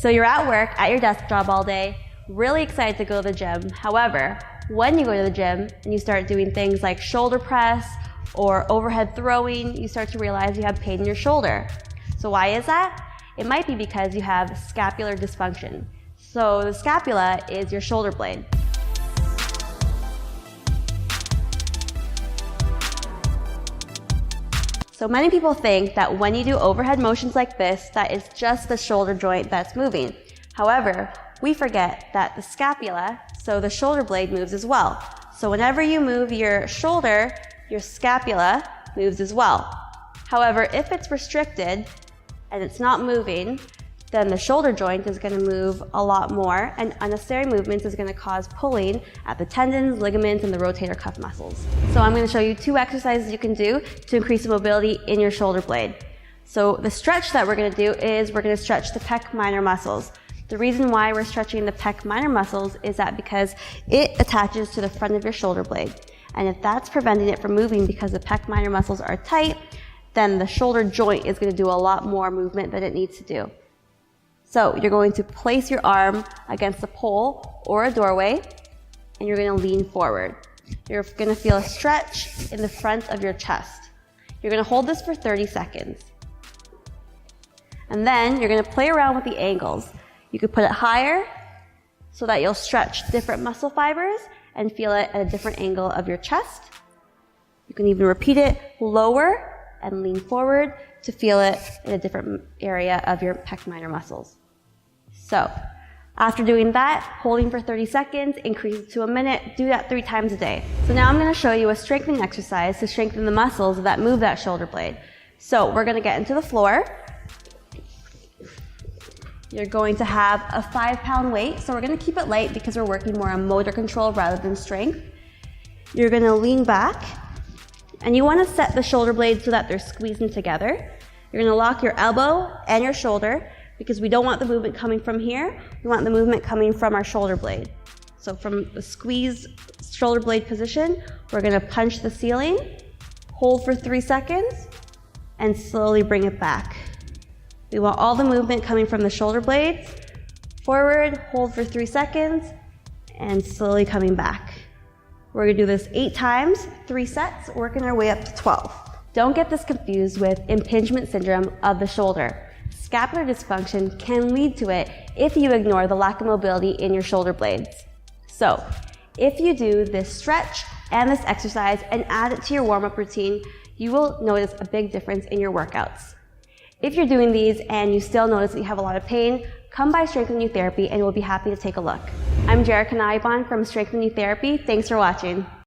So you're at work, at your desk job all day, really excited to go to the gym. However, when you go to the gym and you start doing things like shoulder press or overhead throwing, you start to realize you have pain in your shoulder. So why is that? It might be because you have scapular dysfunction. So the scapula is your shoulder blade. So many people think that when you do overhead motions like this, that it's just the shoulder joint that's moving. However, we forget that the scapula, so the shoulder blade, moves as well. So whenever you move your shoulder, your scapula moves as well. However, if it's restricted and it's not moving, then the shoulder joint is going to move a lot more, and unnecessary movements is going to cause pulling at the tendons, ligaments, and the rotator cuff muscles. So I'm going to show you 2 exercises you can do to increase the mobility in your shoulder blade. So the stretch that we're going to do is we're going to stretch the pec minor muscles. The reason why we're stretching the pec minor muscles is that because it attaches to the front of your shoulder blade. And if that's preventing it from moving because the pec minor muscles are tight, then the shoulder joint is going to do a lot more movement than it needs to do. So you're going to place your arm against a pole or a doorway, and you're going to lean forward. You're going to feel a stretch in the front of your chest. You're going to hold this for 30 seconds. And then you're going to play around with the angles. You could put it higher so that you'll stretch different muscle fibers and feel it at a different angle of your chest. You can even repeat it lower and lean forward to feel it in a different area of your pec minor muscles. So, after doing that, holding for 30 seconds, increase it to a minute, do that 3 times a day. So now I'm going to show you a strengthening exercise to strengthen the muscles that move that shoulder blade. So we're going to get into the floor. You're going to have a 5-pound weight, so we're going to keep it light because we're working more on motor control rather than strength. You're going to lean back, and you want to set the shoulder blades so that they're squeezing together. You're going to lock your elbow and your shoulder because we don't want the movement coming from here. We want the movement coming from our shoulder blade. So from the squeeze shoulder blade position, we're going to punch the ceiling, hold for 3 seconds, and slowly bring it back. We want all the movement coming from the shoulder blades. Forward, hold for 3 seconds, and slowly coming back. We're going to do this 8 times, 3 sets, working our way up to 12. Don't get this confused with impingement syndrome of the shoulder. Scapular dysfunction can lead to it if you ignore the lack of mobility in your shoulder blades. So, if you do this stretch and this exercise and add it to your warm-up routine, you will notice a big difference in your workouts. If you're doing these and you still notice that you have a lot of pain, come by SNU Therapy and we'll be happy to take a look. I'm Jerikka from SNU Therapy. Thanks for watching.